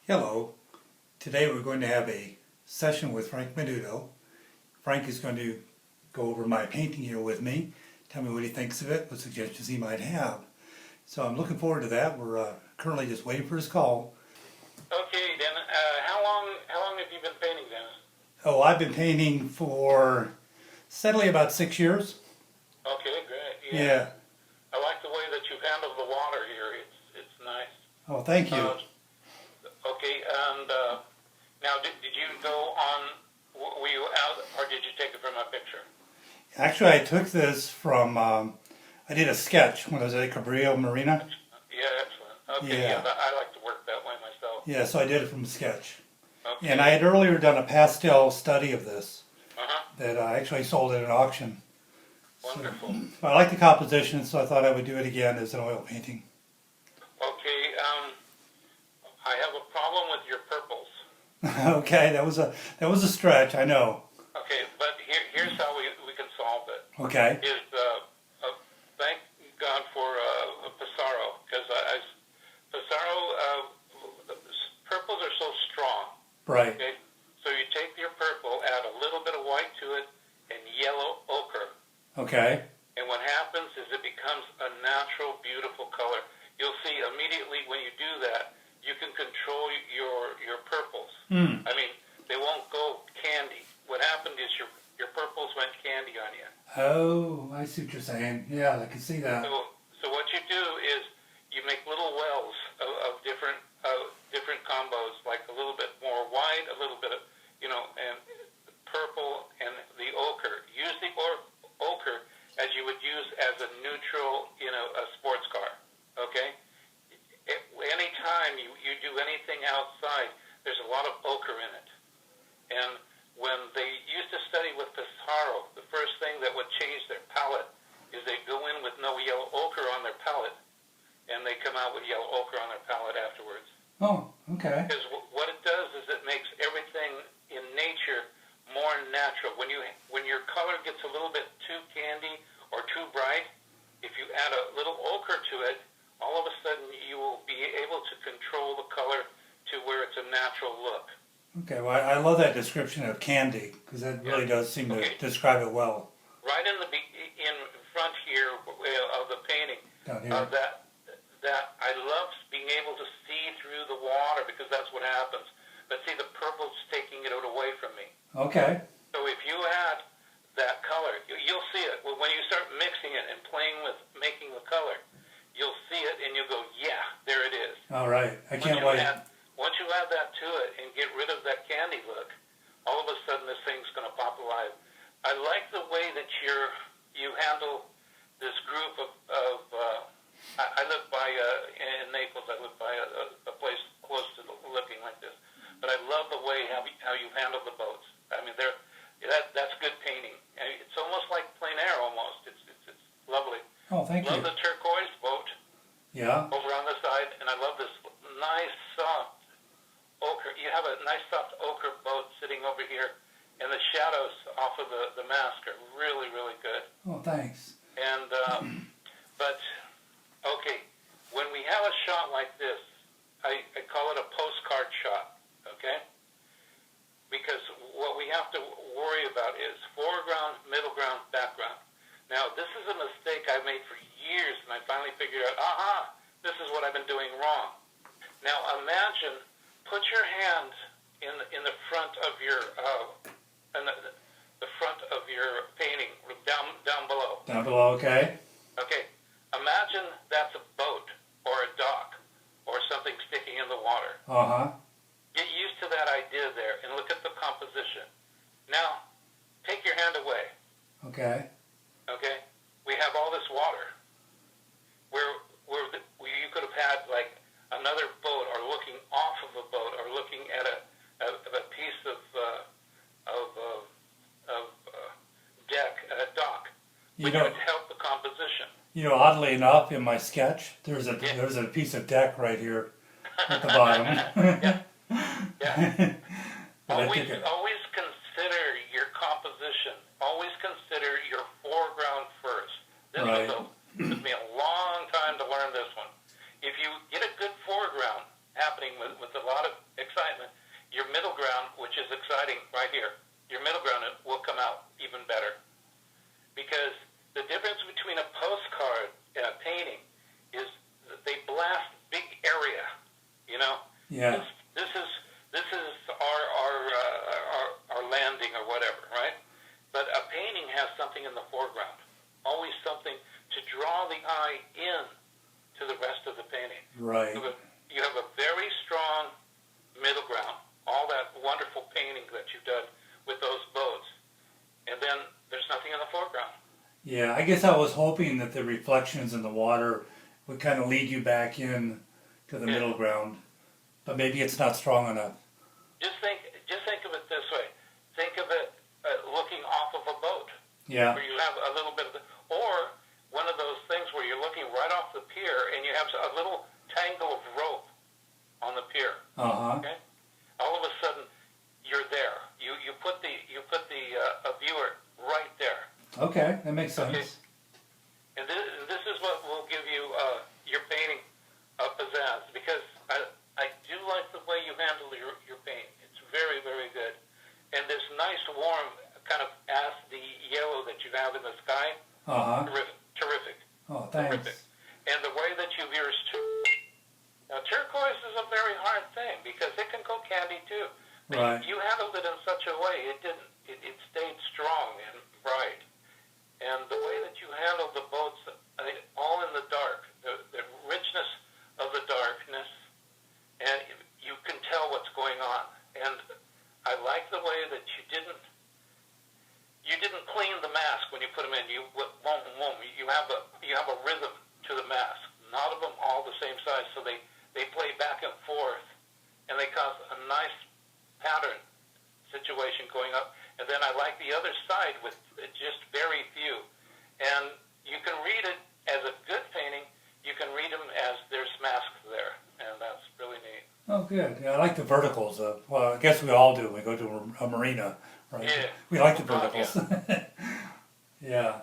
Hello. Today we're going to have a session with Frank Minuto. Frank is going to go over my painting here with me, tell me what he thinks of it, what suggestions he might have. So I'm looking forward to that. We're currently just waiting for his call. Okay, then, how long have you been painting, Dennis? Oh, I've been painting for steadily about 6 years. Okay, great. Yeah. I like the way that you've handled the water here. It's nice. Oh, thank you. Okay, and now did you go on? Were you out, or did you take it from a picture? Actually, I took this from, I did a sketch when I was at Cabrillo Marina. Yeah, excellent. Okay, Yeah. I like to work that way myself. Yeah, so I did it from a sketch. Okay. And I had earlier done a pastel study of this Uh-huh. that I actually sold at an auction. Wonderful. So I like the composition, so I thought I would do it again as an oil painting. Okay, I have a problem with your purples. Okay, that was a stretch, I know. Okay, but here's how we can solve it. Okay. Is thank God for Pissarro, because Pissarro purples are so strong. Right. Okay, so you take your purple, add a little bit of white to it, and yellow ochre, Okay. and what happens is it becomes a natural, beautiful color. You'll see immediately when you do that, you can control your purples. Hmm. I mean, they won't go candy. What happened is your purples went candy on you. Oh, I see what you're saying. Yeah, I can see that. So what you do is you make little wells of different combos, like a little bit more white, a little bit of and purple, and the ochre. Use the ochre as you would use as a neutral, a sports car. Okay. Anytime you do anything outside, there's a lot of ochre in it. And when they used to study with Pissarro, the first thing that would change their palette is they go in with no yellow ochre on their palette, and they come out with yellow ochre on their palette afterwards. Oh, okay. Because what it does is it makes everything in nature more natural. When your color gets a little bit too candy or too bright, if you add a little ochre to it, all of a sudden you will be able to control the color to where it's a natural look. Okay, well, I love that description of candy, because that really does seem to describe it well. Right in in front here of the painting, Down here. that I love being able to see through the water, because that's what happens. But see, the purple's taking it away from me. Okay. So if you add that color, you'll see it. When you start mixing it and playing with making the color, you'll see it and you'll go, yeah, there it is. All right. I can't wait. Once you add that to it and get rid of that candy look, all of a sudden this thing's going to pop alive. I like the way that you handle this group of I live by, in Naples, I live by a place close to looking like this. But I love the way how you handle the boats. I mean, that's good painting. I mean, it's almost like plein air almost. It's lovely. Oh, thank you. Love the turquoise boat. Yeah. Over on the side, and I love this nice soft ochre. You have a nice soft ochre boat sitting over here, and the shadows off of the mask are really, really good. Oh, thanks. And but okay, when we have a shot like this, I call it a postcard shot. Okay, because what we have to worry about is foreground, middle ground, background. Now, this is a mistake I made for years, and I finally figured out, this is what I've been doing wrong. Now, imagine, put your hand in the front of your the front of your painting, down below. Down below, okay. Okay, imagine that's a boat or a dock or something sticking in the water. Uh-huh. Get used to that idea there and look at the composition. Now, take your hand away. Okay. Okay, we have all this water. Where you could have had like another boat, or looking off of a boat, or looking at a piece of deck, a dock, which would help the composition. You know, oddly enough, in my sketch, there's a piece of deck right here at the bottom. Yeah. Always consider your composition. Always consider your foreground first. This took me a long time to learn this one. If you get a good foreground happening with a lot of ground, which is exciting right here, your middle ground will come out even better. Because the difference between a postcard and a painting is that they blast big area, you know? Yeah. This is our landing or whatever, right? But a painting has something in the foreground, always something to draw the eye in to the rest of the painting. Right. So you have a very strong middle ground, all that wonderful painting that you've done with those boats, and then there's nothing in the foreground. Yeah, I guess I was hoping that the reflections in the water would kind of lead you back in to the middle ground, but maybe it's not strong enough. Just think of it this way. Think of it looking off of a boat. Yeah. Where you have a little bit of or one of those things where you're looking right off the pier and you have a little tangle of rope on the pier. Okay. All of a sudden, you're there. You put the a viewer right there. Okay, that makes sense. Okay. And this is what will give you your painting a pizzazz, because I do like the way you handle your paint. It's very, very good. And this nice warm kind of the yellow that you have in the sky, terrific. Oh, thanks. Terrific. And the way that you've used now, turquoise is a very hard thing because it can go candy too. But Right. you handled it in such a way it didn't. It stayed strong and bright. And the way that you handled the boats, all in the dark, the richness of the darkness, and you can tell what's going on. And I like the way that you didn't clean the mask when you put them in. You have a rhythm to the mask. Not of them all the same size, so they play back and forth, and they cause a nice pattern situation going up. And then I like the other side with just very few. And you can read it as a good painting. You can read them as there's masks there, and that's really neat. Oh, good. Yeah, I like the verticals. Well, I guess we all do when we go to a marina, right? Yeah. We like the verticals. Yeah.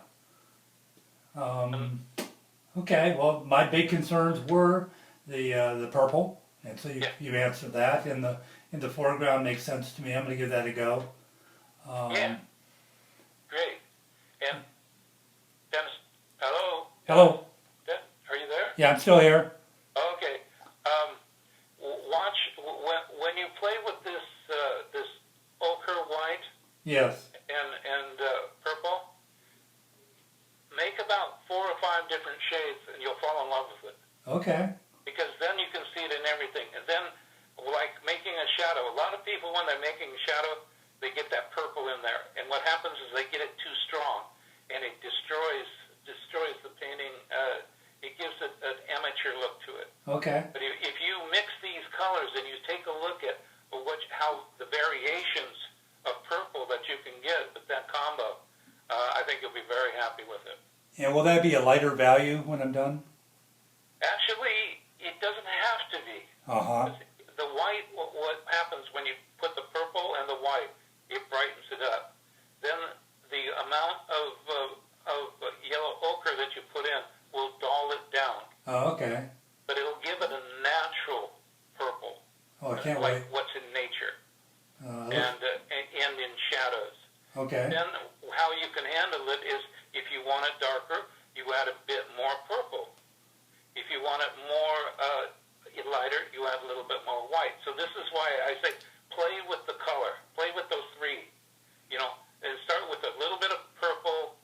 Okay. Well, my big concerns were the purple, and so you answered that. In the foreground makes sense to me. I'm going to give that a go. Yeah. Great. And Dennis, hello. Hello. Are you there? Yeah, I'm still here. Okay. Watch when you play with this ochre white Yes. and purple. Make about 4 or 5 different shades, and you'll fall in love with it. Okay. Because then you can see it in everything. And then, like making a shadow. A lot of people, when they're making a shadow, they get that purple in there. And what happens is they get it too strong, and it destroys the painting. It gives it an amateur look to it. Okay. But if you mix these colors and you take a look at how the variations of purple that you can get with that combo, I think you'll be very happy with it. And will that be a lighter value when I'm done? Actually, it doesn't have to be. The white, what happens when you put the purple and the white, it brightens it up. Then the amount of yellow ochre that you put in will dull it down. Oh, okay. But it'll give it a natural purple. Oh, I can't like wait. what's in nature. And in shadows. Okay. Then how you can handle it is, if you want it darker, you add a bit more purple. If you want it more lighter, you add a little bit more white. So this is why I say play with the color. Play with those 3. And start with a little bit of purple,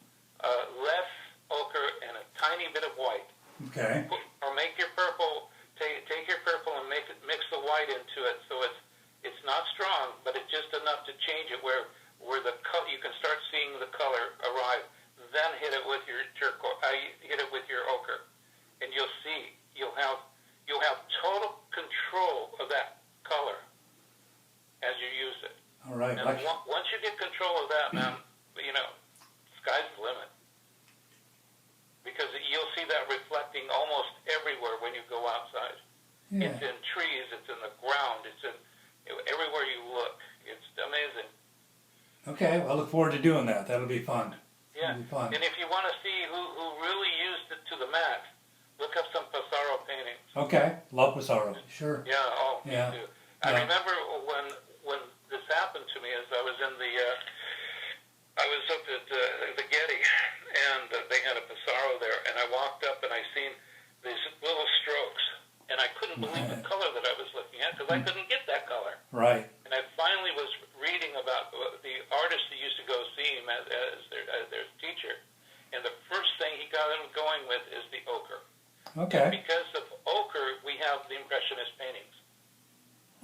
less ochre, and a tiny bit of white. Okay. Or make your purple, take your purple and mix the white into it, so it's not strong, but it's just enough to change it where you can start seeing the color arrive. Then hit it with your turquoise. Hit it with your ochre, and you'll see you'll have total control of that color as you use it. All right. And once you get control of that, man, sky's the limit. Because you'll see that reflecting almost everywhere when you go outside. Yeah. It's in trees, it's in the ground, it's in everywhere you look. It's amazing. Okay, well, I look forward to doing that. That'll be fun. Yeah. That'll be fun. And if you want to see who really used it to the max, look up some Pissarro paintings. Okay, love Pissarro. Sure. Yeah, me too. I remember when this was in the I was up at the Getty, and they had a Pissarro there, and I walked up and I seen these little strokes, and I couldn't believe the color that I was looking at because I couldn't get that color. Right. And I finally was reading about the artist that used to go see him as their teacher, and the first thing he got him going with is the ochre. Okay. And because of ochre, we have the Impressionist paintings.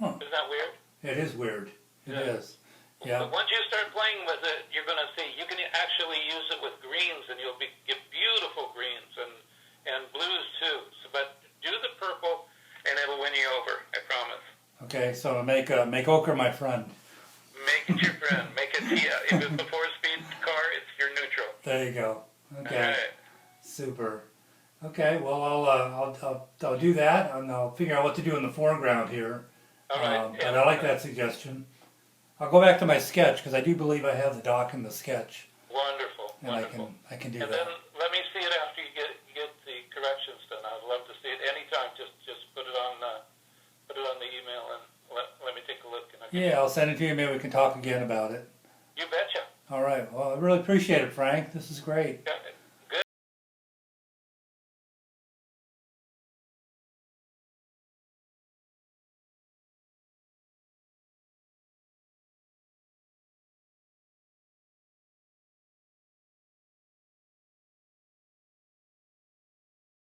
Huh. Isn't that weird? It is weird. It is. Yeah. But once you start playing with it, you're going to see you can actually use it with greens, and you'll get beautiful greens and blues too. So, but do the purple, and it'll win you over. I promise. Okay, so make ochre my friend. Make it your friend. Make it If it's a 4-speed car, it's your neutral. There you go. Okay. All right. Super. Okay. Well, I'll do that, and I'll figure out what to do in the foreground here. All right. But I like that suggestion. I'll go back to my sketch because I do believe I have the dock in the sketch, Wonderful. and Wonderful. I can do And that. then let me see it after you get the corrections done. I'd love to see it anytime. Just put it on the email and let me take a look. And Yeah, I'll send it to you. Maybe we can talk again about it. You betcha. All right. Well, I really appreciate it, Frank. This is great. Yeah.